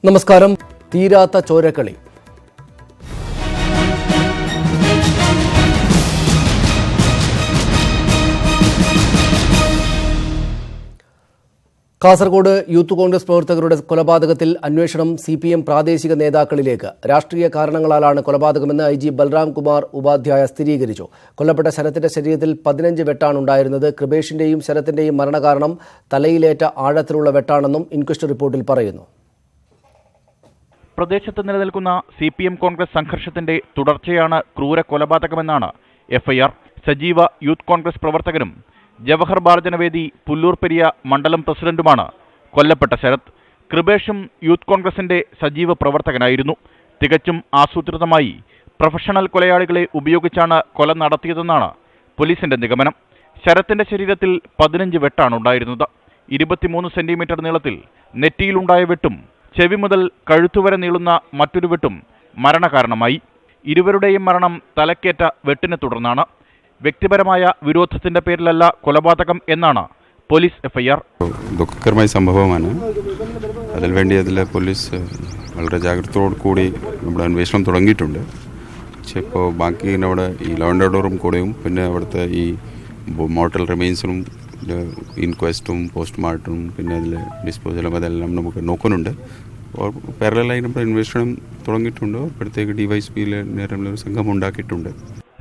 നമസ്കാരം. തീരാത്ത ചോരക്കളി. കാസർഗോഡ് യൂത്ത് കോൺഗ്രസ് പ്രവർത്തകരുടെ കൊലപാതകത്തിൽ അന്വേഷണം CPM പ്രാദേശിക നേതാക്കളിലേക്ക്. രാഷ്ട്രീയ കാരണങ്ങളാലാണ് കൊലപാതകമെന്ന് IG ബൽറാം കുമാർ ഉപാധ്യായ സ്ഥിരീകരിച്ചു. കൊല്ലപ്പെട്ട ശരത്തിന്റെ ശരീരത്തിൽ 15 വെട്ടാണുണ്ടായിരുന്നത്. കൃപേഷിന്റെയും ശരത്തിന്റെയും മരണകാരണം തലയിലേറ്റ ആഴത്തിലുള്ള വെട്ടാണെന്നും ഇൻക്വസ്റ്റ് റിപ്പോർട്ടിൽ പറയുന്നു. പ്രദേശത്ത് നിലനിൽക്കുന്ന CPM കോൺഗ്രസ് സംഘർഷത്തിന്റെ തുടർച്ചയാണ് ക്രൂര കൊലപാതകമെന്നാണ് FIR. സജീവ യൂത്ത് കോൺഗ്രസ് പ്രവർത്തകരും ജവഹർ ബാലജനവേദി പുല്ലൂർ പെരിയ മണ്ഡലം പ്രസിഡന്റുമാണ് കൊല്ലപ്പെട്ട ശരത്. കൃപേഷും യൂത്ത് കോൺഗ്രസിന്റെ സജീവ പ്രവർത്തകനായിരുന്നു. തികച്ചും ആസൂത്രിതമായി പ്രൊഫഷണൽ കൊലയാളികളെ ഉപയോഗിച്ചാണ് കൊല നടത്തിയതെന്നാണ് പോലീസിന്റെ നിഗമനം. ശരത്തിന്റെ ശരീരത്തിൽ 15 വെട്ടാണുണ്ടായിരുന്നത്. 23 സെന്റിമീറ്റർ നീളത്തിൽ നെറ്റിയിലുണ്ടായ വെട്ടും ചെവി മുതൽ കഴുത്തുവരെ നീളുന്ന മറ്റൊരു വെട്ടും മരണകാരണമായി. ഇരുവരുടെയും മരണം തലക്കേറ്റ വെട്ടിനെ തുടർന്നാണ്. വ്യക്തിപരമായ വിരോധത്തിന്റെ പേരിലല്ല കൊലപാതകം എന്നാണ് പോലീസ് FIR. ദുഃഖകരമായ സംഭവമാണ്. അതിൽ പോലീസ് വളരെ ജാഗ്രതയോടു കൂടി നമ്മുടെ അന്വേഷണം തുടങ്ങിയിട്ടുണ്ട്. പക്ഷേ ഇപ്പോൾ ബാക്കി അവിടെ ഈ ലോ ആൻഡ് ഓർഡറും കൂടെയും പിന്നെ അവിടുത്തെ ഈ മോർട്ടൽ റിമെയിൻസിനും ഇൻക്വസ്റ്റും പോസ്റ്റ്മോർട്ടവും പിന്നെ അതിൽ ഡിസ്പോസലും അതെല്ലാം നമുക്ക് നോക്കുന്നുണ്ട്. പാരലലായി നമ്മുടെ അന്വേഷണം തുടങ്ങിയിട്ടുണ്ട്. അപ്പോഴത്തേക്ക് DYSPയിലെ നേരമുള്ളൊരു സംഘം ഉണ്ടാക്കിയിട്ടുണ്ട്.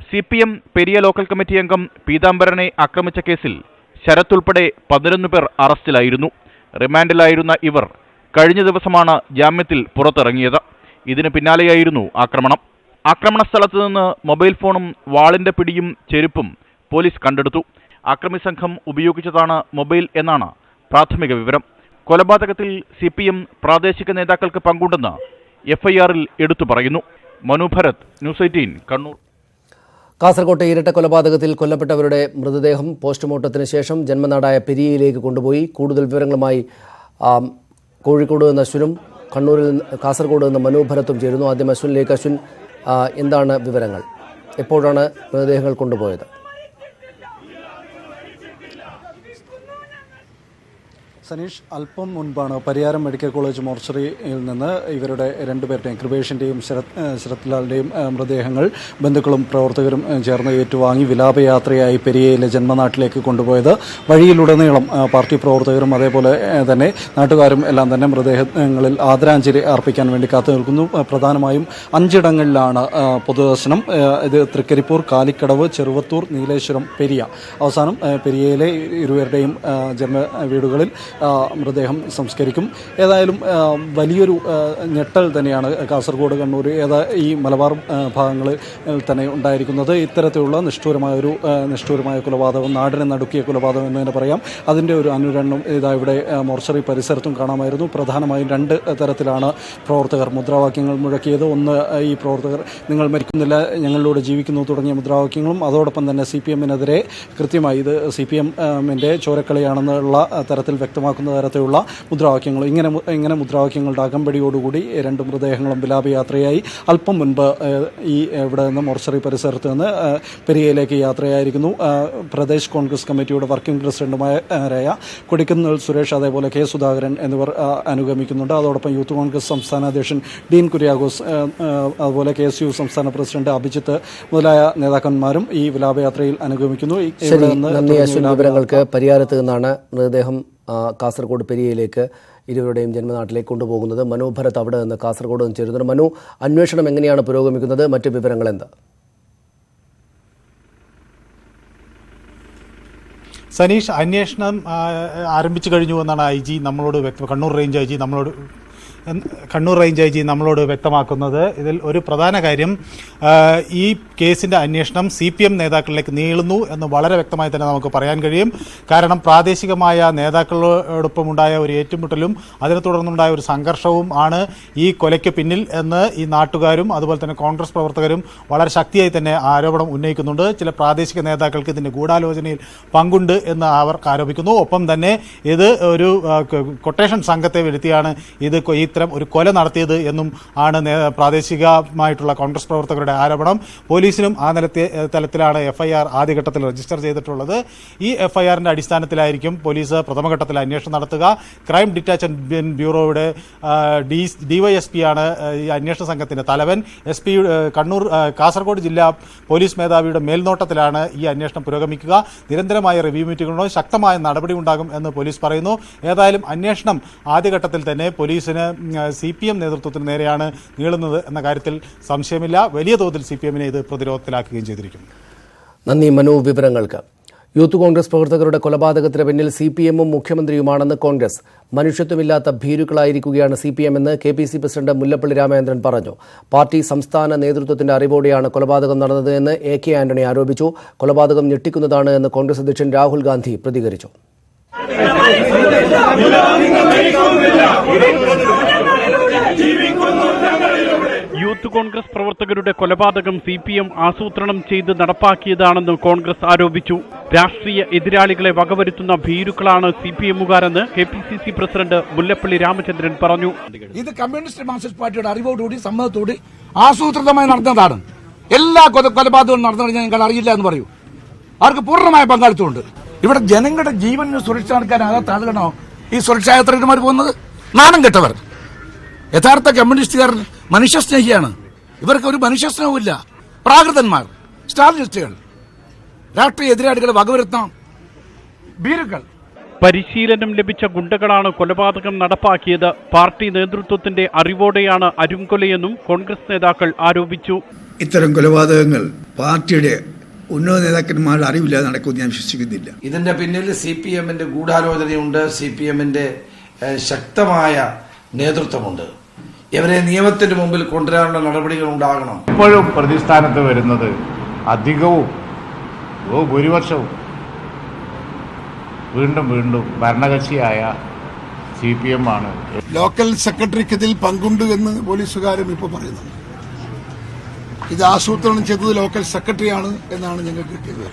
CPM പെരിയ ലോക്കൽ കമ്മിറ്റി അംഗം പീതാംബരനെ ആക്രമിച്ച കേസിൽ ശരത് ഉൾപ്പെടെ 11 പേർ അറസ്റ്റിലായിരുന്നു. റിമാൻഡിലായിരുന്ന ഇവർ കഴിഞ്ഞ ദിവസമാണ് ജാമ്യത്തിൽ പുറത്തിറങ്ങിയത്. ഇതിന് പിന്നാലെയായിരുന്നു ആക്രമണം. ആക്രമണ സ്ഥലത്ത് നിന്ന് മൊബൈൽ ഫോണും വാളിന്റെ പിടിയും ചെരുപ്പും പോലീസ് കണ്ടെടുത്തു. ആക്രമി സംഘം ഉപയോഗിച്ചതാണ് മൊബൈൽ എന്നാണ് പ്രാഥമിക വിവരം. കൊലപാതകത്തിൽ CPM പ്രാദേശിക നേതാക്കൾക്ക് പങ്കുണ്ടെന്ന് FIRൽ എടുത്തു പറയുന്നു. മനു ഭരത്, ന്യൂസ് 18, കണ്ണൂർ. കാസർകോട്ടെ ഇരട്ട കൊലപാതകത്തിൽ കൊല്ലപ്പെട്ടവരുടെ മൃതദേഹം പോസ്റ്റ്മോർട്ടത്തിന് ശേഷം ജന്മനാടായ പെരിയയിലേക്ക് കൊണ്ടുപോയി. കൂടുതൽ വിവരങ്ങളുമായി കോഴിക്കോട് നിന്ന് അശ്വിനും കാസർഗോഡ് നിന്ന് മനു ഭരത്തും ചേരുന്നു. ആദ്യം അശ്വിനിലേക്ക്. അശ്വിൻ, എന്താണ് വിവരങ്ങൾ? എപ്പോഴാണ് മൃതദേഹങ്ങൾ കൊണ്ടുപോയത്? സനീഷ്, അല്പം മുൻപാണ് പരിയാരം മെഡിക്കൽ കോളേജ് മോർച്ചറിയിൽ നിന്ന് ഇവരുടെ രണ്ടുപേരുടെയും കൃപേഷിൻ്റെയും ശരത് ലാലിൻ്റെയും മൃതദേഹങ്ങൾ ബന്ധുക്കളും പ്രവർത്തകരും ചേർന്ന് ഏറ്റുവാങ്ങി വിലാപയാത്രയായി പെരിയയിലെ ജന്മനാട്ടിലേക്ക് കൊണ്ടുപോയത്. വഴിയിലുടനീളം പാർട്ടി പ്രവർത്തകരും അതേപോലെ തന്നെ നാട്ടുകാരും എല്ലാം തന്നെ മൃതദേഹങ്ങളിൽ ആദരാഞ്ജലി അർപ്പിക്കാൻ വേണ്ടി കാത്തു നിൽക്കുന്നു. പ്രധാനമായും 5 ഇടങ്ങളിലാണ് പൊതുദർശനം. ഇത് തൃക്കരിപ്പൂർ, കാലിക്കടവ്, ചെറുവത്തൂർ, നീലേശ്വരം, പെരിയ. അവസാനം പെരിയയിലെ ഇരുവരുടെയും ജന്മ വീടുകളിൽ മൃതദേഹം സംസ്കരിക്കും. ഏതായാലും വലിയൊരു ഞെട്ടൽ തന്നെയാണ് കാസർഗോഡ്, കണ്ണൂർ, ഈ മലബാർ ഭാഗങ്ങളിൽ തന്നെ ഉണ്ടായിരിക്കുന്നത്. ഇത്തരത്തിലുള്ള നിഷ്ഠൂരമായ കൊലപാതകം, നാടിനെ നടുക്കിയ കൊലപാതകം എന്ന് തന്നെ പറയാം. അതിൻ്റെ ഒരു അനുരണനം ഇവിടെ മോർച്ചറി പരിസരത്തും കാണാമായിരുന്നു. പ്രധാനമായും 2 തരത്തിലാണ് പ്രവർത്തകർ മുദ്രാവാക്യങ്ങൾ മുഴക്കിയത്. ഒന്ന്, ഈ പ്രവർത്തകർ നിങ്ങൾ മരിക്കുന്നില്ല, ഞങ്ങളിലൂടെ ജീവിക്കുന്നു തുടങ്ങിയ മുദ്രാവാക്യങ്ങളും അതോടൊപ്പം തന്നെ CPMനെതിരെ കൃത്യമായി ഇത് CPMന്റെ ചോരക്കളിയാണെന്നുള്ള തരത്തിൽ വ്യക്തമാക്കുന്ന തരത്തിലുള്ള മുദ്രാവാക്യങ്ങൾ. ഇങ്ങനെ മുദ്രാവാക്യങ്ങളുടെ അകമ്പടിയോടുകൂടി 2 മൃതദേഹങ്ങളും വിലാപയാത്രയായി അല്പം മുൻപ് ഇവിടെ നിന്ന് മോർച്ചറി പരിസരത്ത് നിന്ന് പെരിയയിലേക്ക് യാത്രയായിരിക്കുന്നു. പ്രദേശ് കോൺഗ്രസ് കമ്മിറ്റിയുടെ വർക്കിംഗ് പ്രസിഡന്റുമാരായ കൊടിക്കുന്നിൽ സുരേഷ്, അതേപോലെ K സുധാകരൻ എന്നിവർ അനുഗമിക്കുന്നുണ്ട്. അതോടൊപ്പം യൂത്ത് കോൺഗ്രസ് സംസ്ഥാന അധ്യക്ഷൻ ഡീൻ കുര്യാക്കോസ്, അതുപോലെ KSU സംസ്ഥാന പ്രസിഡന്റ് അഭിജിത്ത് മുതലായ നേതാക്കന്മാരും ഈ വിലാപയാത്രയിൽ അനുഗമിക്കുന്നു. വിവരങ്ങൾക്ക് പരിയാരത്ത് നിന്നാണ് മൃതദേഹം കാസർഗോഡ് പെരിയയിലേക്ക് ഇരുവരുടെയും ജന്മനാട്ടിലേക്ക് കൊണ്ടുപോകുന്നത്. മനു ഭരത് അവിടെ നിന്ന് കാസർഗോഡ് നിന്ന് ചേരുന്നത്. മനു, അന്വേഷണം എങ്ങനെയാണ് പുരോഗമിക്കുന്നത്? മറ്റ് വിവരങ്ങൾ എന്താ? സനീഷ്, അന്വേഷണം ആരംഭിച്ചു കഴിഞ്ഞു എന്നാണ് കണ്ണൂർ റേഞ്ച് IG നമ്മളോട് വ്യക്തമാക്കുന്നത്. ഇതിൽ ഒരു പ്രധാന കാര്യം, ഈ കേസിൻ്റെ അന്വേഷണം CPM നേതാക്കളിലേക്ക് നീളുന്നു എന്ന് വളരെ വ്യക്തമായി തന്നെ നമുക്ക് പറയാൻ കഴിയും. കാരണം പ്രാദേശികമായ നേതാക്കളോടൊപ്പം ഉണ്ടായ ഒരു ഏറ്റുമുട്ടലും അതിനെ തുടർന്നുണ്ടായ ഒരു സംഘർഷവും ആണ് ഈ കൊലയ്ക്ക് പിന്നിൽ എന്ന് ഈ നാട്ടുകാരും അതുപോലെ തന്നെ കോൺഗ്രസ് പ്രവർത്തകരും വളരെ ശക്തിയായി തന്നെ ആരോപണം ഉന്നയിക്കുന്നുണ്ട്. ചില പ്രാദേശിക നേതാക്കൾക്ക് ഇതിൻ്റെ ഗൂഢാലോചനയിൽ പങ്കുണ്ട് എന്ന് അവർ ആരോപിക്കുന്നു. ഒപ്പം തന്നെ ഇത് ഒരു കൊട്ടേഷൻ സംഘത്തെ വരുത്തിയാണ് ഈ ഇത്തരം ഒരു കൊല നടത്തിയത് എന്നും ആണ് പ്രാദേശികമായിട്ടുള്ള കോൺഗ്രസ് പ്രവർത്തകരുടെ ആരോപണം. പോലീസിനും ആ തലത്തിലാണ് FIR ആദ്യഘട്ടത്തിൽ രജിസ്റ്റർ ചെയ്തിട്ടുള്ളത്. ഈ FIRന്റെ അടിസ്ഥാനത്തിലായിരിക്കും പോലീസ് പ്രഥമഘട്ടത്തിൽ അന്വേഷണം നടത്തുക. ക്രൈം ഡിറ്റാച്ച്മെന്റ് ബ്യൂറോയുടെ DYSP ആണ് ഈ അന്വേഷണ സംഘത്തിന്റെ തലവൻ. SP കാസർഗോഡ് ജില്ലാ പോലീസ് മേധാവിയുടെ മേൽനോട്ടത്തിലാണ് ഈ അന്വേഷണം പുരോഗമിക്കുക. നിരന്തരമായ റിവ്യൂ മീറ്റിംഗുകളോ ശക്തമായ നടപടി ഉണ്ടാകും എന്ന് പോലീസ് പറയുന്നു. ഏതായാലും അന്വേഷണം ആദ്യഘട്ടത്തിൽ തന്നെ പോലീസിന് CPM നേതൃത്വത്തിന് നേരെയാണ് നീളുന്നത് എന്ന കാര്യത്തിൽ സംശയമില്ല. വലിയ തോതിൽ CPMനെ ഇത് പ്രതിരോധത്തിലാക്കുകയും ചെയ്തിരിക്കുന്നു. നന്ദി മനു വിവരങ്ങൾക്ക്. യൂത്ത് കോൺഗ്രസ് പ്രവർത്തകരുടെ കൊലപാതകത്തിന് പിന്നിൽ CPMഉം മുഖ്യമന്ത്രിയുമാണെന്ന് കോൺഗ്രസ്. മനുഷ്യത്വമില്ലാത്ത ഭീരുക്കളായിരിക്കുകയാണ് CPM എന്ന് KPC പ്രസിഡന്റ് മുല്ലപ്പള്ളി രാമചന്ദ്രൻ പറഞ്ഞു. പാർട്ടി സംസ്ഥാന നേതൃത്വത്തിന്റെ അറിവോടെയാണ് കൊലപാതകം നടന്നത് എന്ന് AK ആന്റണി ആരോപിച്ചു. കൊലപാതകം ഞെട്ടിക്കുന്നതാണ് എന്ന് കോൺഗ്രസ് അധ്യക്ഷൻ രാഹുൽ ഗാന്ധി പ്രതികരിച്ചു. യൂത്ത് കോൺഗ്രസ് പ്രവർത്തകരുടെ കൊലപാതകം CPM ആസൂത്രണം ചെയ്ത് നടപ്പാക്കിയതാണെന്ന് കോൺഗ്രസ് ആരോപിച്ചു. രാഷ്ട്രീയ എതിരാളികളെ വകവരുത്തുന്ന ഭീരുക്കളാണ് CPMകാരെന്ന് KPCC പ്രസിഡന്റ് മുല്ലപ്പള്ളി രാമചന്ദ്രൻ പറഞ്ഞു. ഇത് കമ്മ്യൂണിസ്റ്റ് മാർക്സിസ്റ്റ് പാർട്ടിയുടെ അറിവോടുകൂടി സമ്മതത്തോടെ ആസൂത്രിതമായി നടന്നതാണ്. എല്ലാ കൊലപാതകവും നടന്നു കഴിഞ്ഞാൽ ഞങ്ങൾ അറിയില്ല എന്ന് പറയൂ. അവർക്ക് പൂർണ്ണമായ പങ്കാളിത്തമുണ്ട്. ഇവിടെ ജനങ്ങളുടെ ജീവന് സുരക്ഷ നടക്കാനാകാത്ത ആളുകളാണോ ഈ സുരക്ഷാ യാത്രകന്മാർ പോകുന്നത്? നാണം കെട്ടവർ. യഥാർത്ഥ കമ്മ്യൂണിസ്റ്റുകാർ മനുഷ്യസ്നേഹിയാണ്. ഇവർക്ക് ഒരു മനുഷ്യസ്നേഹവുമില്ല. പ്രാകൃതന്മാർ, സ്റ്റാലിനിസ്റ്റുകൾ, രാഷ്ട്രീയ എതിരാളികളെ വകവരുത്താം ഭീരുക്കൾ. പരിശീലനം ലഭിച്ച ഗുണ്ടകളാണ് കൊലപാതകം നടപ്പാക്കിയത്. പാർട്ടി നേതൃത്വത്തിന്റെ അറിവോടെയാണ് അരുംകൊലയെന്നും കോൺഗ്രസ് നേതാക്കൾ ആരോപിച്ചു. ഇത്തരം കൊലപാതകങ്ങൾ പാർട്ടിയുടെ ഉന്നത നേതാക്കന്മാരുടെ അറിവില്ലാതെ നടക്കുമെന്ന് ഞാൻ വിശ്വസിക്കുന്നില്ല. ഇതിന്റെ പിന്നിൽ CPMന്റെ ഗൂഢാലോചനയുണ്ട്. CPMന്റെ ശക്തമായ നേതൃത്വമുണ്ട്. ഇവരെ നിയമത്തിന് മുമ്പിൽ കൊണ്ടുവരാനുള്ള നടപടികൾ ഉണ്ടാകണം. ഇപ്പോഴും പ്രതിസ്ഥാനത്ത് വരുന്നത് അധികവും ഭൂരിപക്ഷവും വീണ്ടും വീണ്ടും ഭരണകക്ഷിയായ CPM ആണ്. ലോക്കൽ സെക്രട്ടറിക്ക് ഇതിൽ പങ്കുണ്ട് എന്ന് പോലീസുകാരും ഇപ്പോൾ പറയുന്നുണ്ട്. ഇത് ആസൂത്രണം ചെയ്തത് ലോക്കൽ സെക്രട്ടറിയാണ് എന്നാണ് ഞങ്ങൾക്ക് കിട്ടിയത്.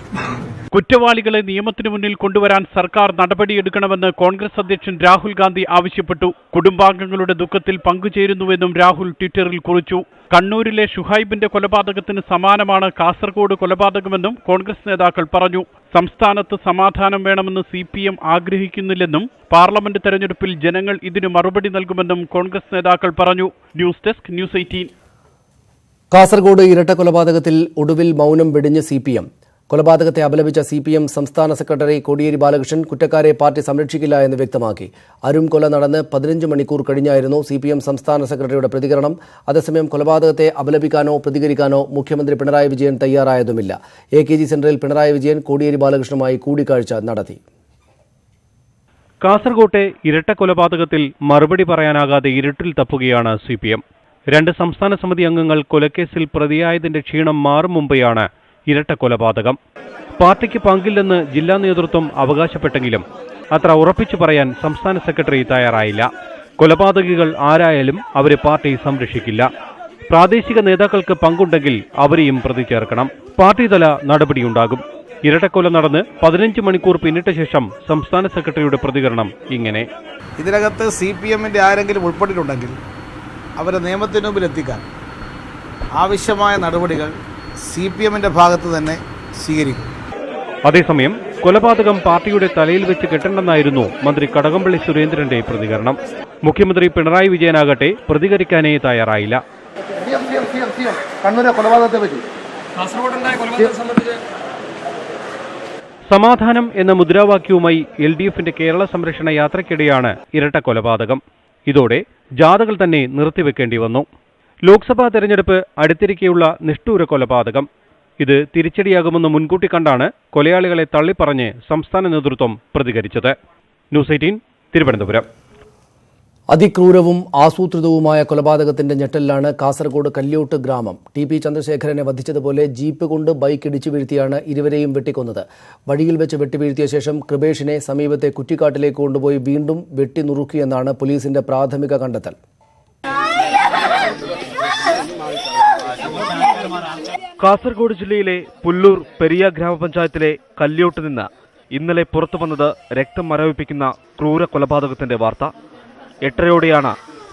കുറ്റവാളികളെ നിയമത്തിന് മുന്നിൽ കൊണ്ടുവരാൻ സർക്കാർ നടപടിയെടുക്കണമെന്ന് കോൺഗ്രസ് അധ്യക്ഷൻ രാഹുൽ ഗാന്ധി ആവശ്യപ്പെട്ടു. കുടുംബാംഗങ്ങളുടെ ദുഃഖത്തിൽ പങ്കുചേരുന്നുവെന്നും രാഹുൽ ട്വിറ്ററിൽ കുറിച്ചു. കണ്ണൂരിലെ ഷുഹൈബിന്റെ കൊലപാതകത്തിന് സമാനമാണ് കാസർഗോഡ് കൊലപാതകമെന്നും കോൺഗ്രസ് നേതാക്കൾ പറഞ്ഞു. സംസ്ഥാനത്ത് സമാധാനം വേണമെന്ന് CPM ആഗ്രഹിക്കുന്നില്ലെന്നും പാർലമെന്റ് തെരഞ്ഞെടുപ്പിൽ ജനങ്ങൾ ഇതിന് മറുപടി നൽകുമെന്നും കോൺഗ്രസ് നേതാക്കൾ പറഞ്ഞു. News desk news 18. കാസർഗോഡ് ഇരട്ട കൊലപാതകത്തിൽ ഒടുവിൽ മൗനം വെടിഞ്ഞ് CPM. കൊലപാതകത്തെ അപലപിച്ച CPM സംസ്ഥാന സെക്രട്ടറി കോടിയേരി ബാലകൃഷ്ണൻ കുറ്റക്കാരെ പാർട്ടി സംരക്ഷിക്കില്ല എന്ന് വ്യക്തമാക്കി. അരും കൊല നടന്ന് 15 മണിക്കൂർ കഴിഞ്ഞായിരുന്നു CPM സംസ്ഥാന സെക്രട്ടറിയുടെ പ്രതികരണം. അതേസമയം കൊലപാതകത്തെ അപലപിക്കാനോ പ്രതികരിക്കാനോ മുഖ്യമന്ത്രി പിണറായി വിജയൻ തയ്യാറായതുമില്ല. AKG സെന്ററിൽ പിണറായി വിജയൻ കോടിയേരി ബാലകൃഷ്ണനുമായി കൂടിക്കാഴ്ച നടത്തി. കാസർകോട്ടെ ഇരട്ട കൊലപാതകത്തിൽ മറുപടി പറയാനാകാതെ ഇരുട്ടിൽ തപ്പുകയാണ് CPM. 2 സംസ്ഥാന സമിതി അംഗങ്ങൾ കൊലക്കേസിൽ പ്രതിയായതിന്റെ ക്ഷീണം മാറും മുമ്പെയാണ് ഇരട്ട കൊലപാതകം. പാർട്ടിക്ക് പങ്കില്ലെന്ന് ജില്ലാ നേതൃത്വം അവകാശപ്പെട്ടെങ്കിലും അത്ര ഉറപ്പിച്ചു പറയാൻ സംസ്ഥാന സെക്രട്ടറി തയ്യാറായില്ല. കൊലപാതകികൾ ആരായാലും അവരെ പാർട്ടി സംരക്ഷിക്കില്ല. പ്രാദേശിക നേതാക്കൾക്ക് പങ്കുണ്ടെങ്കിൽ അവരെയും പ്രതി ചേർക്കണം. പാർട്ടി തല നടപടിയുണ്ടാകും. ഇരട്ടക്കൊല നടന്ന് 15 മണിക്കൂർ പിന്നിട്ട ശേഷം സംസ്ഥാന സെക്രട്ടറിയുടെ പ്രതികരണം ഇങ്ങനെ: ഇതിനകത്ത് CPMന്റെ ആരെങ്കിലും ഉൾപ്പെട്ടിട്ടുണ്ടെങ്കിൽ അവരെ നിയമത്തിന് മുമ്പിൽ എത്തിക്കാൻ ആവശ്യമായ നടപടികൾ CPMന്റെ ഭാഗത്ത് തന്നെ സ്വീകരിക്കും. അതേസമയം കൊലപാതകം പാർട്ടിയുടെ തലയിൽ വെച്ച് കെട്ടണമെന്നായിരുന്നു മന്ത്രി കടകംപള്ളി സുരേന്ദ്രന്റെ പ്രതികരണം. മുഖ്യമന്ത്രി പിണറായി വിജയനാകട്ടെ പ്രതികരിക്കാനേ തയ്യാറായില്ല. സമാധാനം എന്ന മുദ്രാവാക്യവുമായി LDFന്റെ കേരള സംരക്ഷണ യാത്രയ്ക്കിടെയാണ് ഇരട്ട കൊലപാതകം. ഇതോടെ ജാഥകൾ തന്നെ നിർത്തിവെക്കേണ്ടി വന്നു. ലോക്സഭാ തെരഞ്ഞെടുപ്പ് അടുത്തിരിക്കെയുള്ള നിഷ്ഠൂര കൊലപാതകം. ഇത് തിരിച്ചടിയാകുമെന്ന് മുൻകൂട്ടി കണ്ടാണ് കൊലയാളികളെ തള്ളിപ്പറഞ്ഞ് സംസ്ഥാന നേതൃത്വം പ്രതികരിച്ചത്. ന്യൂസ് 18 തിരുവനന്തപുരം. അതിക്രൂരവും ആസൂത്രിതവുമായ കൊലപാതകത്തിന്റെ ഞെട്ടലിലാണ് കാസർഗോഡ് കല്യോട്ട് ഗ്രാമം. TP ചന്ദ്രശേഖരനെ വധിച്ചതുപോലെ ജീപ്പ് കൊണ്ട് ബൈക്ക് ഇടിച്ചു വീഴ്ത്തിയാണ് ഇരുവരെയും വെട്ടിക്കൊന്നത്. വഴിയിൽ വെച്ച് വെട്ടിവീഴ്ത്തിയ ശേഷം കൃപേഷിനെ സമീപത്തെ കുറ്റിക്കാട്ടിലേക്ക് കൊണ്ടുപോയി വീണ്ടും വെട്ടിനുറുക്കിയെന്നാണ് പോലീസിന്റെ പ്രാഥമിക കണ്ടെത്തൽ. കാസർഗോഡ് ജില്ലയിലെ പുല്ലൂർ പെരിയ ഗ്രാമപഞ്ചായത്തിലെ കല്യോട്ട് നിന്ന് ഇന്നലെ പുറത്തുവന്നത് രക്തം മരവിപ്പിക്കുന്ന ക്രൂര കൊലപാതകത്തിന്റെ വാർത്ത. 8:30യോടെയാണ്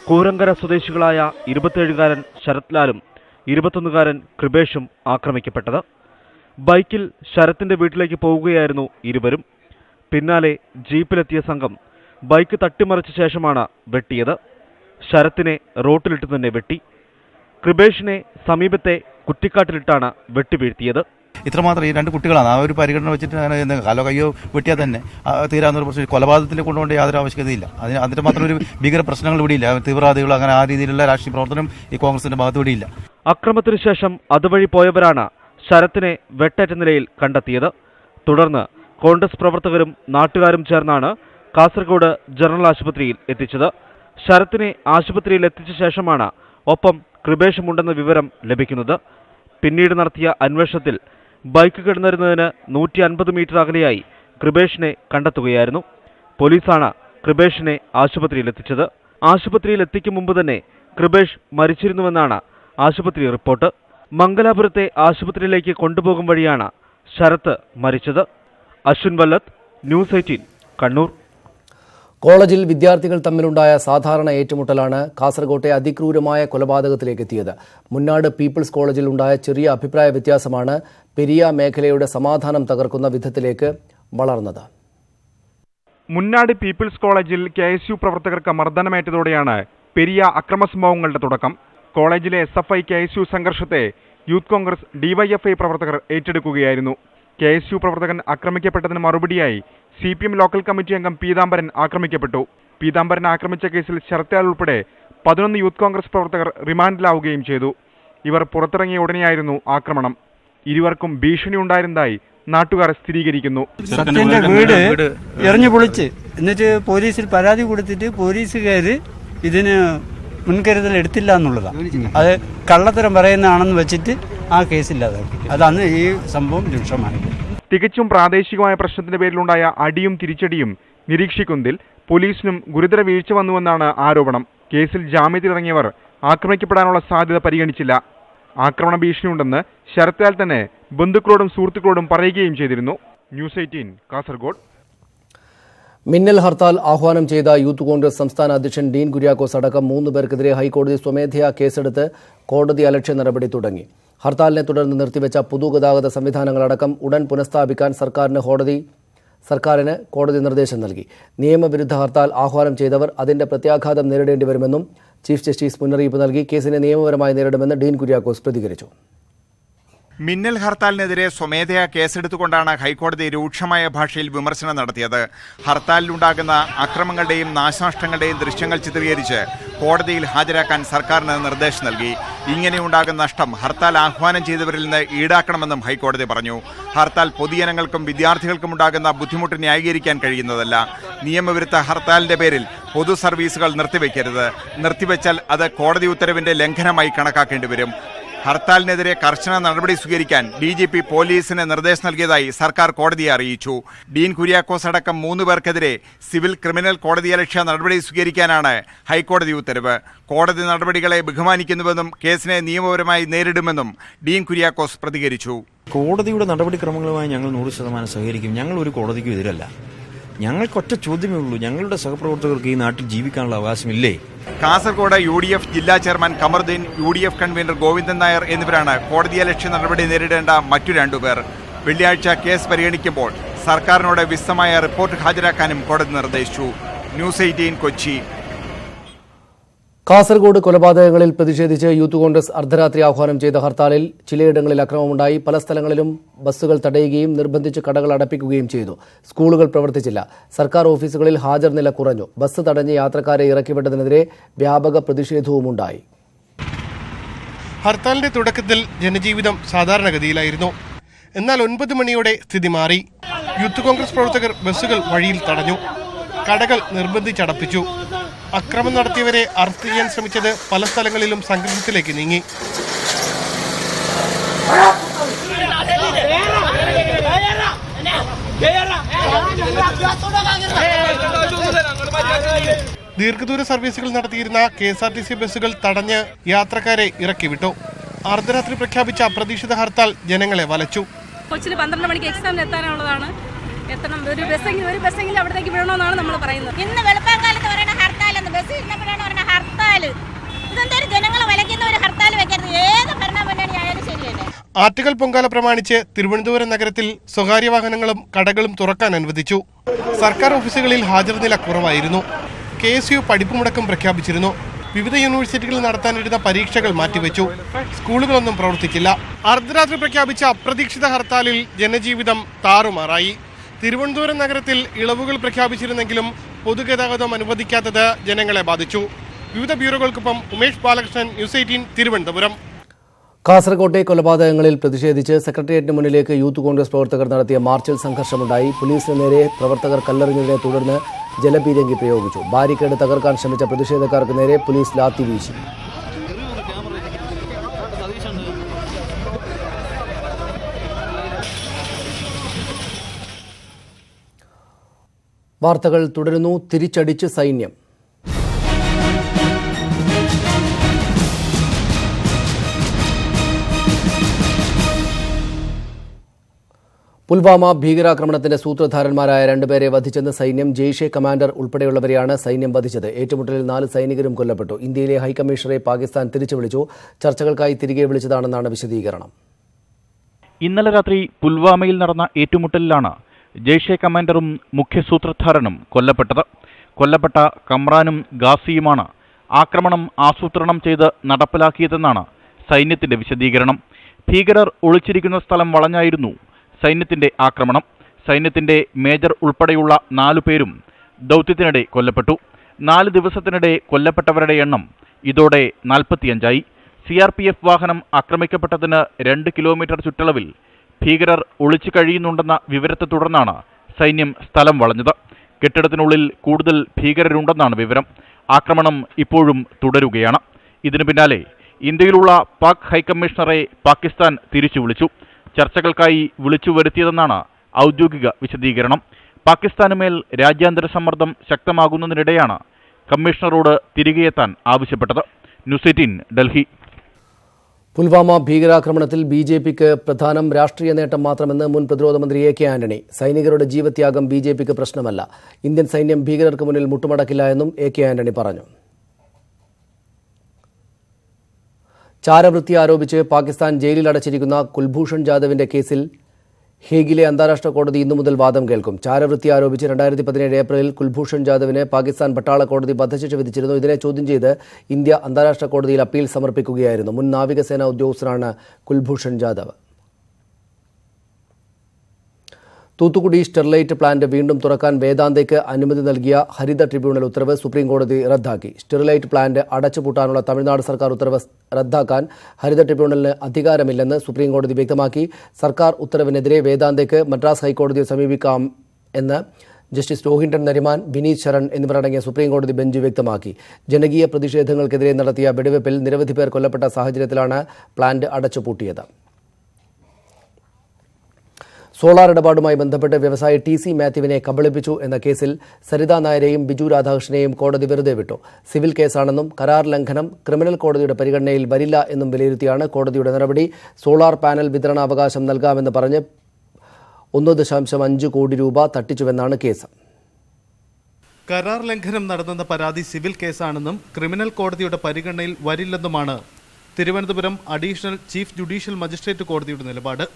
കൂരങ്കര സ്വദേശികളായ 27-കാരൻ ശരത് ലാലും 21-കാരൻ കൃപേഷും ആക്രമിക്കപ്പെട്ടത്. ബൈക്കിൽ ശരത്തിന്റെ വീട്ടിലേക്ക് പോവുകയായിരുന്നു ഇരുവരും. പിന്നാലെ ജീപ്പിലെത്തിയ സംഘം ബൈക്ക് തട്ടിമറിച്ച ശേഷമാണ് വെട്ടിയത്. ശരത്തിനെ റോട്ടിലിട്ട് തന്നെ വെട്ടി. കൃപേഷിനെ സമീപത്തെ കുറ്റിക്കാട്ടിലിട്ടാണ് വെട്ടിവീഴ്ത്തിയത്. ഇത്രമാത്രം ഈ രണ്ട് കുട്ടികളാണ്. ആ ഒരു പരിഗണന വെച്ചിട്ട് കാലോ കയ്യോ വെട്ടിയാൽ തന്നെ തീരാവുന്ന ഒരു പ്രശ്നം. കൊലപാതകത്തിൽ കൊണ്ടുകൊണ്ട് യാതൊരു ആവശ്യകതയില്ല. അതിന് മാത്രം ഒരു ഭീകര പ്രശ്നങ്ങൾ ഇവിടെയില്ല. തീവ്രവാദികൾ അങ്ങനെ ആ രീതിയിലുള്ള രാഷ്ട്രീയ പ്രവർത്തനം ഈ കോൺഗ്രസിന്റെ ഭാഗത്ത് ഇവിടെയില്ല. അക്രമത്തിനു ശേഷം അതുവഴി പോയവരാണ് ശരത്തിനെ വെട്ടേറ്റ നിലയിൽ കണ്ടെത്തിയത്. തുടർന്ന് കോൺഗ്രസ് പ്രവർത്തകരും നാട്ടുകാരും ചേർന്നാണ് കാസർഗോഡ് ജനറൽ ആശുപത്രിയിൽ എത്തിച്ചത്. ശരത്തിനെ ആശുപത്രിയിൽ എത്തിച്ച ശേഷമാണ് ഒപ്പം കൃപേഷുമുണ്ടെന്ന വിവരം ലഭിക്കുന്നത്. പിന്നീട് നടത്തിയ അന്വേഷണത്തിൽ ബൈക്ക് കിടന്നിരുന്നതിന് 150 മീറ്റർ അകലെയായി കൃപേഷിനെ കണ്ടെത്തുകയായിരുന്നു. പോലീസാണ് കൃപേഷിനെ ആശുപത്രിയിൽ എത്തിച്ചത്. ആശുപത്രിയിൽ എത്തിക്കും മുമ്പ് തന്നെ കൃപേഷ് മരിച്ചിരുന്നുവെന്നാണ് ആശുപത്രി റിപ്പോർട്ട്. മംഗലാപുരത്തെ ആശുപത്രിയിലേക്ക് കൊണ്ടുപോകും വഴിയാണ് ശരത്ത് മരിച്ചത്. അശ്വിൻ വല്ലത്ത്, ന്യൂസ് 18, കണ്ണൂർ. കോളേജിൽ വിദ്യാർത്ഥികൾ തമ്മിലുണ്ടായ സാധാരണ ഏറ്റുമുട്ടലാണ് കാസർകോട്ടെ അതിക്രൂരമായ കൊലപാതകത്തിലേക്ക് എത്തിയത്. മുന്നാട് പീപ്പിൾസ് കോളേജിൽ ഉണ്ടായ ചെറിയ അഭിപ്രായ വ്യത്യാസമാണ് പെരിയ മേഖലയുടെ സമാധാനം തകർക്കുന്ന വിധത്തിലേക്ക് വളർന്നത്. മുന്നാട് പീപ്പിൾസ് കോളേജിൽ KSU പ്രവർത്തകർക്ക് മർദ്ദനമേറ്റതോടെയാണ് പെരിയ അക്രമസംഭവങ്ങളുടെ തുടക്കം. കോളേജിലെ SFI KSU സംഘർഷത്തെ യൂത്ത് കോൺഗ്രസ് DYFI പ്രവർത്തകർ ഏറ്റെടുക്കുകയായിരുന്നു. KSU പ്രവർത്തകൻ ആക്രമിക്കപ്പെട്ടതിന് മറുപടിയായി CPM ലോക്കൽ കമ്മിറ്റി അംഗം പീതാംബരൻ ആക്രമിക്കപ്പെട്ടു. പീതാംബരൻ ആക്രമിച്ച കേസിൽ ശരത്ലാൽ ഉൾപ്പെടെ 11 യൂത്ത് കോൺഗ്രസ് പ്രവർത്തകർ റിമാൻഡിലാവുകയും ചെയ്തു. ഇവർ പുറത്തിറങ്ങിയ ഉടനെയായിരുന്നു ആക്രമണം. ഇരുവർക്കും ഭീഷണി ഉണ്ടായിരുന്നതായി നാട്ടുകാർ സ്ഥിരീകരിക്കുന്നു. സത്യന്റെ വീട് എറിഞ്ഞു പൊളിച്ച് എന്നിട്ട് പോലീസിൽ പരാതി കൊടുത്തിട്ട് പോലീസുകാര് ഇതിന് മുൻകരുതൽ എടുത്തില്ല എന്നുള്ളതാണ്. അത് കള്ളത്തരം പറയുന്നതാണെന്ന് വെച്ചിട്ട് ആ കേസില്ലാതാക്കി. അതാണ് ഈ സംഭവം രൂക്ഷമായത്. തികച്ചും പ്രാദേശികമായ പ്രശ്നത്തിന്റെ പേരിലുണ്ടായ അടിയും തിരിച്ചടിയും നിരീക്ഷിക്കുന്നതിൽ പോലീസിനും ഗുരുതര വീഴ്ച വന്നുവെന്നാണ് ആരോപണം. കേസിൽ ജാമ്യത്തിലിറങ്ങിയവർ ആക്രമിക്കപ്പെടാനുള്ള സാധ്യത പരിഗണിച്ചില്ല. ആക്രമണ ഭീഷണിയുണ്ടെന്ന് ശരത്ലാൽ തന്നെ ബന്ധുക്കളോടും സുഹൃത്തുക്കളോടും പറയുകയും ചെയ്തിരുന്നു. ന്യൂസ് 18, കാസർഗോഡ്. മിന്നൽ ഹർത്താൽ ആഹ്വാനം ചെയ്ത യൂത്ത് കോൺഗ്രസ് സംസ്ഥാന അധ്യക്ഷൻ ഡീൻ കുര്യാക്കോസ് അടക്കം 3 പേർക്കെതിരെ ഹൈക്കോടതി സ്വമേധയാ കേസെടുത്ത് കോടതി അലക്ഷ്യ നടപടി തുടങ്ങി. ഹർത്താലിനെ തുടർന്ന് നിർത്തിവെച്ച പൊതുഗതാഗത സംവിധാനങ്ങളടക്കം ഉടൻ പുനഃസ്ഥാപിക്കാൻ സർക്കാരിന് കോടതി നിർദ്ദേശം നൽകി. നിയമവിരുദ്ധ ഹർത്താൽ ആഹ്വാനം ചെയ്തവർ അതിന്റെ പ്രത്യാഘാതം നേരിടേണ്ടി വരുമെന്നും ചീഫ് ജസ്റ്റിസ് മുന്നറിയിപ്പ് നൽകി. കേസിനെ നിയമപരമായി നേരിടുമെന്ന് ഡീൻ കുര്യാക്കോസ് പ്രതികരിച്ചു. മിന്നൽ ഹർത്താലിനെതിരെ സ്വമേധയാ കേസെടുത്തുകൊണ്ടാണ് ഹൈക്കോടതി രൂക്ഷമായ ഭാഷയിൽ വിമർശനം നടത്തിയത്. ഹർത്താലിലുണ്ടാകുന്ന അക്രമങ്ങളുടെയും നാശനഷ്ടങ്ങളുടെയും ദൃശ്യങ്ങൾ ചിത്രീകരിച്ച് കോടതിയിൽ ഹാജരാക്കാൻ സർക്കാരിന് നിർദ്ദേശം നൽകി. ഇങ്ങനെയുണ്ടാകുന്ന നഷ്ടം ഹർത്താൽ ആഹ്വാനം ചെയ്തവരിൽ നിന്ന് ഈടാക്കണമെന്നും ഹൈക്കോടതി പറഞ്ഞു. ഹർത്താൽ പൊതുജനങ്ങൾക്കും വിദ്യാർത്ഥികൾക്കും ഉണ്ടാകുന്ന ബുദ്ധിമുട്ട് ന്യായീകരിക്കാൻ കഴിയുന്നതല്ല. നിയമവിരുദ്ധ ഹർത്താലിന്റെ പേരിൽ പൊതു സർവീസുകൾ നിർത്തിവെക്കരുത്. നിർത്തിവെച്ചാൽ അത് കോടതി ഉത്തരവിന്റെ ലംഘനമായി കണക്കാക്കേണ്ടി വരും. ഹർത്താലിനെതിരെ കർശന നടപടി സ്വീകരിക്കാൻ DGP പോലീസിന് നിർദ്ദേശം നൽകിയതായി സർക്കാർ കോടതിയെ അറിയിച്ചു. ഡീൻ കുര്യാക്കോസ് അടക്കം 3 പേർക്കെതിരെ സിവിൽ ക്രിമിനൽ കോടതിയലക്ഷ്യ നടപടി സ്വീകരിക്കാനാണ് ഹൈക്കോടതി ഉത്തരവ്. കോടതി നടപടികളെ ബഹുമാനിക്കുന്നുവെന്നും കേസിനെ നിയമപരമായി നേരിടുമെന്നും ഡീൻ കുര്യാക്കോസ് പ്രതികരിച്ചു. കോടതിയുടെ നടപടിക്രമങ്ങളുമായി ഞങ്ങൾ 100% സഹകരിക്കും. ഞങ്ങൾ ഒരു കോടതിക്കും എതിരല്ല. ഞങ്ങൾക്കൊറ്റ ചോദ്യമേ ഉള്ളൂ, ഞങ്ങളുടെ സഹപ്രവർത്തകർക്ക് ഈ നാട്ടിൽ ജീവിക്കാനുള്ള അവകാശമില്ലേ? കാസർഗോഡ് UDF ജില്ലാ chairman Kamaruddin, UDF convener Govindan Nair എന്നിവരാണ് കോടതിയലക്ഷ്യ നടപടി നേരിടേണ്ട മറ്റു 2 പേർ. വെള്ളിയാഴ്ച കേസ് പരിഗണിക്കുമ്പോൾ സർക്കാരിനോട് വിശദമായ റിപ്പോർട്ട് ഹാജരാക്കാനും കോടതി നിർദ്ദേശിച്ചു. ന്യൂസ് 18, കൊച്ചി. കാസർഗോഡ് കൊലപാതകങ്ങളിൽ പ്രതിഷേധിച്ച് യൂത്ത് കോൺഗ്രസ് അർദ്ധരാത്രി ആഹ്വാനം ചെയ്ത ഹർത്താലിൽ ചിലയിടങ്ങളിൽ അക്രമമുണ്ടായി. പല സ്ഥലങ്ങളിലും ബസ്സുകൾ തടയുകയും നിർബന്ധിച്ച് കടകൾ അടപ്പിക്കുകയും ചെയ്തു. സ്കൂളുകൾ പ്രവർത്തിച്ചില്ല. സർക്കാർ ഓഫീസുകളിൽ ഹാജർ നില കുറഞ്ഞു. ബസ് തടഞ്ഞ് യാത്രക്കാരെ ഇറക്കിവിട്ടതിനെതിരെ വ്യാപക പ്രതിഷേധവുമുണ്ടായി. ഹർത്താലിന്റെ തുടക്കത്തിൽ ജനജീവിതം സാധാരണഗതിയിലായിരുന്നു. എന്നാൽ 9 മണിയോടെ സ്ഥിതി മാറി. യൂത്ത് കോൺഗ്രസ് പ്രവർത്തകർ ബസ്സുകൾ വഴിയിൽ തടഞ്ഞു. കടകൾ നിർബന്ധിച്ചടപ്പിച്ചു. അക്രമം നടത്തിയവരെ അറസ്റ്റ് ചെയ്യാൻ ശ്രമിച്ചത് പല സ്ഥലങ്ങളിലും സംഘർഷത്തിലേക്ക് നീങ്ങി. ദീർഘദൂര സർവീസുകൾ നടത്തിയിരുന്ന KSRTC ബസ്സുകൾ തടഞ്ഞ് യാത്രക്കാരെ ഇറക്കിവിട്ടു. അർദ്ധരാത്രി പ്രഖ്യാപിച്ച അപ്രതീക്ഷിത ഹർത്താൽ ജനങ്ങളെ വലച്ചു. കൊച്ചിന് 12 മണിക്ക് എക്സാമിന് എത്താനുള്ളതാണ്. ഒരു ബസ്സെങ്കിലും അവിടത്തേക്ക് വിടണമെന്നാണ് നമ്മൾ പറയുന്നത്. ഇന്ന് വെളുപ്പാങ്കാലത്ത് പറയുന്ന ഹർത്താൽ ഹർത്താലെന്ന് ബസ് ഇരുന്നപ്പോഴാണ് പറഞ്ഞ ഹർത്താല്. ഇതെന്തായാലും ജനങ്ങളെ വലയ്ക്കുന്ന ഒരു ഹർത്താൽ വെക്കരുത്. ഏത് ഭരണമുന്നണി ആയാലും ശരിയല്ലേ. ആറ്റുകാൽ പൊങ്കാല പ്രമാണിച്ച് തിരുവനന്തപുരം നഗരത്തിൽ സ്വകാര്യ വാഹനങ്ങളും കടകളും തുറക്കാൻ അനുവദിച്ചു. സർക്കാർ ഓഫീസുകളിൽ ഹാജർ നില കുറവായിരുന്നു. KSU പഠിപ്പുമുടക്കം പ്രഖ്യാപിച്ചിരുന്നു. വിവിധ യൂണിവേഴ്സിറ്റികളിൽ നടത്താനിരുന്ന പരീക്ഷകൾ മാറ്റിവെച്ചു. സ്കൂളുകളൊന്നും പ്രവർത്തിച്ചില്ല. അർദ്ധരാത്രി പ്രഖ്യാപിച്ച അപ്രതീക്ഷിത ഹർത്താലിൽ ജനജീവിതം താറുമാറായി. തിരുവനന്തപുരം നഗരത്തിൽ ഇളവുകൾ പ്രഖ്യാപിച്ചിരുന്നെങ്കിലും പൊതുഗതാഗതം അനുവദിക്കാത്തത് ജനങ്ങളെ ബാധിച്ചു. വിവിധ ബ്യൂറോകൾക്കൊപ്പം ഉമേഷ് ബാലകൃഷ്ണൻ, ന്യൂസ് 18 തിരുവനന്തപുരം. കാസർകോട്ടെ കൊലപാതകങ്ങളിൽ പ്രതിഷേധിച്ച് സെക്രട്ടേറിയറ്റിന് മുന്നിലേക്ക് യൂത്ത് കോൺഗ്രസ് പ്രവർത്തകർ നടത്തിയ മാർച്ചിൽ സംഘർഷമുണ്ടായി. പോലീസിന് നേരെ പ്രവർത്തകർ കല്ലെറിഞ്ഞതിനെ തുടർന്ന് ജലപീരങ്കി പ്രയോഗിച്ചു. ബാരിക്കേഡ് തകർക്കാൻ ശ്രമിച്ച പ്രതിഷേധക്കാർക്ക് നേരെ പോലീസ് ലാത്തി വീശി. വാർത്തകൾ തുടരുന്നു. തിരിച്ചടിച്ച് സൈന്യം. പുൽവാമ ഭീകരാക്രമണത്തിന്റെ സൂത്രധാരന്മാരായ രണ്ടുപേരെ വധിച്ചെന്ന് സൈന്യം. ജെയ്ഷെ കമാൻഡർ ഉൾപ്പെടെയുള്ളവരെയാണ് സൈന്യം വധിച്ചത്. ഏറ്റുമുട്ടലിൽ 4 സൈനികരും കൊല്ലപ്പെട്ടു. ഇന്ത്യയിലെ ഹൈക്കമ്മീഷണറെ പാകിസ്ഥാൻ തിരിച്ചു വിളിച്ചു. ചർച്ചകൾക്കായി തിരികെ വിളിച്ചതാണെന്നാണ് വിശദീകരണം. ഇന്നലെ രാത്രി പുൽവാമയിൽ നടന്ന ഏറ്റുമുട്ടലിലാണ് ജെയ്ഷെ കമാൻഡറും മുഖ്യ സൂത്രധാരനും കൊല്ലപ്പെട്ടത്. കൊല്ലപ്പെട്ട കമ്രാനും ഗാസിയുമാണ് ആക്രമണം ആസൂത്രണം ചെയ്ത് നടപ്പിലാക്കിയതെന്നാണ് സൈന്യത്തിന്റെ വിശദീകരണം. ഭീകരർ ഒളിച്ചിരിക്കുന്ന സ്ഥലം വളഞ്ഞായിരുന്നു സൈന്യത്തിന്റെ ആക്രമണം. സൈന്യത്തിന്റെ മേജർ ഉൾപ്പെടെയുള്ള 4 പേരും ദൗത്യത്തിനിടെ കൊല്ലപ്പെട്ടു. 4 ദിവസത്തിനിടെ കൊല്ലപ്പെട്ടവരുടെ എണ്ണം ഇതോടെ 45ആയി. CRPF വാഹനം ആക്രമിക്കപ്പെട്ടതിന് 2 കിലോമീറ്റർ ചുറ്റളവിൽ ഭീകരർ ഒളിച്ചു കഴിയുന്നുണ്ടെന്ന വിവരത്തെ തുടർന്നാണ് സൈന്യം സ്ഥലം വളഞ്ഞത്. കെട്ടിടത്തിനുള്ളിൽ കൂടുതൽ ഭീകരരുണ്ടെന്നാണ് വിവരം. ആക്രമണം ഇപ്പോഴും തുടരുകയാണ്. ഇതിനു പിന്നാലെ ഇന്ത്യയിലുള്ള പാക് ഹൈക്കമ്മീഷണറെ പാകിസ്ഥാൻ തിരിച്ചു വിളിച്ചു. ചർച്ചകൾക്കായി വിളിച്ചു വരുത്തിയതെന്നാണ് ഔദ്യോഗിക വിശദീകരണം. പാകിസ്ഥാനുമേൽ രാജ്യാന്തര സമ്മർദ്ദം ശക്തമാകുന്നതിനിടെയാണ് കമ്മീഷണറോട് തിരികെയെത്താൻ ആവശ്യപ്പെട്ടത്. ന്യൂസ് 18 ഡൽഹി. പുൽവാമ ഭീകരാക്രമണത്തിൽ BJPക്ക് പ്രധാനം രാഷ്ട്രീയ നേട്ടം മാത്രമെന്ന് മുൻ പ്രതിരോധ മന്ത്രി AK ആന്റണി. സൈനികരുടെ ജീവത്യാഗം BJPക്ക് പ്രശ്നമല്ല. ഇന്ത്യൻ സൈന്യം ഭീകരർക്ക് മുന്നിൽ മുട്ടുമടക്കില്ല എന്നും AK ആന്റണി പറഞ്ഞു. ചാരവൃത്തി ആരോപിച്ച് പാകിസ്ഥാൻ ജയിലിൽ അടച്ചിരിക്കുന്ന കുൽഭൂഷൺ ജാദവിന്റെ കേസിൽ ഹേഗിലെ അന്താരാഷ്ട്ര കോടതി ഇന്നു മുതൽ വാദം കേൾക്കും. ചാരവൃത്തി ആരോപിച്ച് 2017 ഏപ്രിലിൽ കുൽഭൂഷൺ ജാദവിന് പാകിസ്ഥാൻ പട്ടാള കോടതി വധശിക്ഷ വിധിച്ചിരുന്നു. ഇതിനെ ചോദ്യം ചെയ്ത് ഇന്ത്യ അന്താരാഷ്ട്ര കോടതിയിൽ അപ്പീൽ സമർപ്പിക്കുകയായിരുന്നു. മുൻ നാവികസേന ഉദ്യോഗസ്ഥനാണ് കുൽഭൂഷൺ ജാദവ്. തൂത്തുക്കുടി സ്റ്റെർലൈറ്റ് പ്ലാന്റ് വീണ്ടും തുറക്കാൻ വേദാന്തയ്ക്ക് അനുമതി നൽകിയ ഹരിത ട്രിബ്യൂണൽ ഉത്തരവ് സുപ്രീംകോടതി റദ്ദാക്കി. സ്റ്റെർലൈറ്റ് പ്ലാന്റ് അടച്ചുപൂട്ടാനുള്ള തമിഴ്നാട് സർക്കാർ ഉത്തരവ് റദ്ദാക്കാൻ ഹരിത ട്രിബ്യൂണലിന് അധികാരമില്ലെന്ന് സുപ്രീംകോടതി വ്യക്തമാക്കി. സർക്കാർ ഉത്തരവിനെതിരെ വേദാന്തയ്ക്ക് മദ്രാസ് ഹൈക്കോടതിയെ സമീപിക്കാം എന്ന് ജസ്റ്റിസ് രോഹിൻടൺ നരിമാൻ, വിനീത് ശരൺ എന്നിവരടങ്ങിയ സുപ്രീംകോടതി ബെഞ്ച് വ്യക്തമാക്കി. ജനകീയ പ്രതിഷേധങ്ങൾക്കെതിരെ നടത്തിയ വെടിവെപ്പിൽ നിരവധി പേർ കൊല്ലപ്പെട്ട സാഹചര്യത്തിലാണ് പ്ലാന്റ് അടച്ചുപൂട്ടിയത്. സോളാർ ഇടപാടുമായി ബന്ധപ്പെട്ട് വ്യവസായി TC മാത്യുവിനെ കബളിപ്പിച്ചു എന്ന കേസിൽ സരിത നായരെയും ബിജു രാധാകൃഷ്ണനെയും കോടതി വെറുതെ വിട്ടു. സിവിൽ കേസാണെന്നും കരാർ ലംഘനം ക്രിമിനൽ കോടതിയുടെ പരിഗണനയിൽ വരില്ല എന്നും വിലയിരുത്തിയാണ് കോടതിയുടെ നടപടി. സോളാർ പാനൽ വിതരണാവകാശം നൽകാമെന്ന് പറഞ്ഞ് 1.5 കോടി രൂപ തട്ടിച്ചുവെന്നാണ് കേസ്. കരാർ ലംഘനം നടന്നെന്ന പരാതി സിവിൽ കേസാണെന്നും ക്രിമിനൽ കോടതിയുടെ പരിഗണനയിൽ വരില്ലെന്നുമാണ് Thiruvananthapuram additional chief judicial magistrate കോടതിയുടെ നിലപാട്.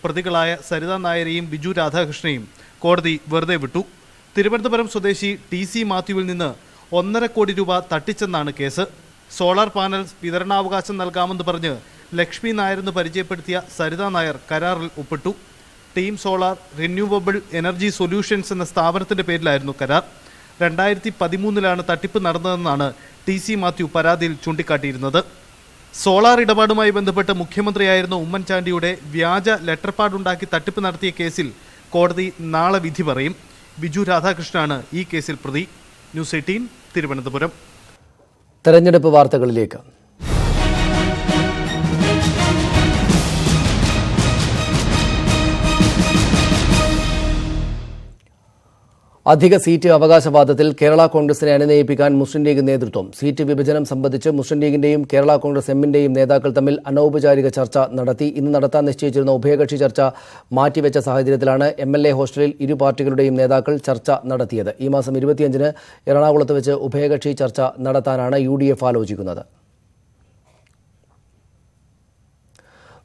പ്രതികളായ സരിത നായരെയും ബിജു രാധാകൃഷ്ണനെയും കോടതി വെറുതെ വിട്ടു. തിരുവനന്തപുരം സ്വദേശി TC മാത്യുവിൽ നിന്ന് 1.5 കോടി രൂപ തട്ടിച്ചെന്നാണ് കേസ്. സോളാർ പാനൽ വിതരണാവകാശം നൽകാമെന്ന് പറഞ്ഞ് ലക്ഷ്മി നായരെന്ന് പരിചയപ്പെടുത്തിയ സരിത നായർ കരാറിൽ ഒപ്പിട്ടു. Team solar renewable energy solutions എന്ന സ്ഥാപനത്തിന്റെ പേരിലായിരുന്നു കരാർ. 2013 തട്ടിപ്പ് നടന്നതെന്നാണ് TC മാത്യു പരാതിയിൽ ചൂണ്ടിക്കാട്ടിയിരുന്നത്. സോളാർ ഇടപാടുമായി ബന്ധപ്പെട്ട് മുഖ്യമന്ത്രിയായിരുന്ന ഉമ്മൻചാണ്ടിയുടെ വ്യാജ ലെറ്റർ പാഡുണ്ടാക്കി തട്ടിപ്പ് നടത്തിയ കേസിൽ കോടതി നാളെ വിധി പറയും. ബിജു രാധാകൃഷ്ണനാണ് ഈ കേസിൽ പ്രതി. ന്യൂസ് 18 തിരുവനന്തപുരം. തെരഞ്ഞെടുപ്പ് വാർത്തകളിലേക്ക്. അധിക സീറ്റ് അവകാശവാദത്തിൽ കേരള കോൺഗ്രസിനെ അനുനയിപ്പിക്കാൻ മുസ്ലിം ലീഗ് നേതൃത്വം. സീറ്റ് വിഭജനം സംബന്ധിച്ച് മുസ്ലിം ലീഗിന്റെയും കേരള കോൺഗ്രസ് എമ്മിന്റെയും നേതാക്കൾ തമ്മിൽ അനൗപചാരിക ചർച്ച നടത്തി. ഇന്ന് നടത്താൻ നിശ്ചയിച്ചിരുന്ന ഉഭയകക്ഷി ചർച്ച മാറ്റിവെച്ച സാഹചര്യത്തിലാണ് MLA ഹോസ്റ്റലിൽ ഇരു പാർട്ടികളുടെയും നേതാക്കൾ ചർച്ച നടത്തിയത്. ഈ മാസം 25-ന് എറണാകുളത്ത് വെച്ച് ഉഭയകക്ഷി ചർച്ച നടത്താനാണ് UDF ആലോചിക്കുന്നത്.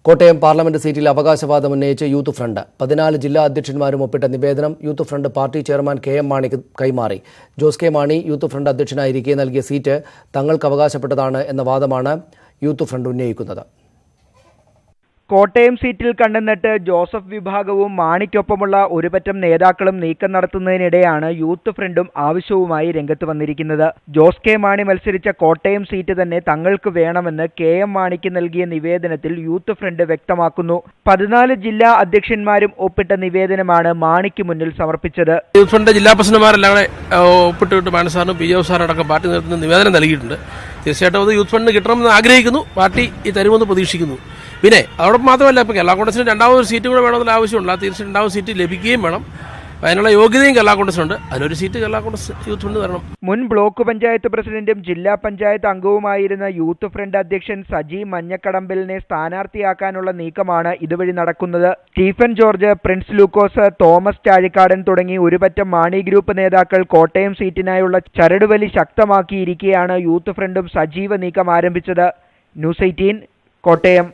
കോട്ടയം പാർലമെന്റ് സീറ്റിൽ അവകാശവാദം ഉന്നയിച്ച് യൂത്ത് ഫ്രണ്ട് 14 ജില്ലാ അധ്യക്ഷന്മാരും ഒപ്പിട്ട നിവേദനം youth front party chairman KM മാണിക്ക് കൈമാറി. Jose K Mani youth front അധ്യക്ഷനായിരിക്കെ നൽകിയ സീറ്റ് തങ്ങൾക്ക് അവകാശപ്പെട്ടതാണ് എന്ന വാദമാണ് യൂത്ത് ഫ്രണ്ട് ഉന്നയിക്കുന്നത്. കോട്ടയം സീറ്റിൽ കണ്ടെന്നിട്ട് ജോസഫ് വിഭാഗവും മാണിക്കൊപ്പമുള്ള ഒരുപറ്റം നേതാക്കളും നീക്കം നടത്തുന്നതിനിടെയാണ് യൂത്ത് ഫ്രണ്ടും ആവശ്യവുമായി രംഗത്ത് വന്നിരിക്കുന്നത്. ജോസ് കെ മാണി മത്സരിച്ച കോട്ടയം സീറ്റ് തന്നെ തങ്ങൾക്ക് വേണമെന്ന് KM മാണിക്ക് നൽകിയ നിവേദനത്തിൽ യൂത്ത് ഫ്രണ്ട് വ്യക്തമാക്കുന്നു. 14 ജില്ലാ അധ്യക്ഷന്മാരും ഒപ്പിട്ട നിവേദനമാണ് മാണിക്ക് മുന്നിൽ സമർപ്പിച്ചത്. യൂത്ത് ഫ്രണ്ട് ജില്ലാ പ്രസിഡന്റുമാരെല്ലാം ഒപ്പിട്ടിട്ട് മാണി സാറിനും PJ സാറടക്കം പാർട്ടി നേതൃത്വത്തിന് നിവേദനം നൽകിയിട്ടുണ്ട്. തീർച്ചയായിട്ടും അത് യൂത്ത് ഫണ്ട് കിട്ടണമെന്ന് ആഗ്രഹിക്കുന്നു. പാർട്ടി ഈ തരുമെന്ന് പ്രതീക്ഷിക്കുന്നു. പിന്നെ അതോടൊപ്പം മാത്രമല്ല, ഇപ്പോൾ കേരള കോൺഗ്രസിന് രണ്ടാമതൊരു സീറ്റ് കൂടെ വേണമെന്നുള്ള ആവശ്യമുണ്ട്. തീർച്ചയായും രണ്ടാമത് സീറ്റ് ലഭിക്കുകയും വേണം. അതിനുള്ള യോഗ്യതയും കേരള കോൺഗ്രസിനുണ്ട്. അതിലൊരു seat Kerala Congress youth fund തരണം. മുൻ ബ്ലോക്ക് പഞ്ചായത്ത് പ്രസിഡന്റും ജില്ലാ പഞ്ചായത്ത് അംഗവുമായിരുന്ന യൂത്ത് ഫ്രണ്ട് അധ്യക്ഷൻ സജി മഞ്ഞക്കടമ്പലിനെ സ്ഥാനാർത്ഥിയാക്കാനുള്ള നീക്കമാണ് ഇതുവഴി നടക്കുന്നത്. സ്റ്റീഫൻ ജോർജ്, പ്രിൻസ് ലൂക്കോസ്, തോമസ് ചാഴിക്കാടൻ തുടങ്ങി ഒരുപറ്റം മാണി ഗ്രൂപ്പ് നേതാക്കൾ കോട്ടയം സീറ്റിനായുള്ള ചരടുവലി ശക്തമാക്കിയിരിക്കെയാണ് യൂത്ത് ഫ്രണ്ടും സജീവ നീക്കം ആരംഭിച്ചത്. ന്യൂസ് 18 കോട്ടയം.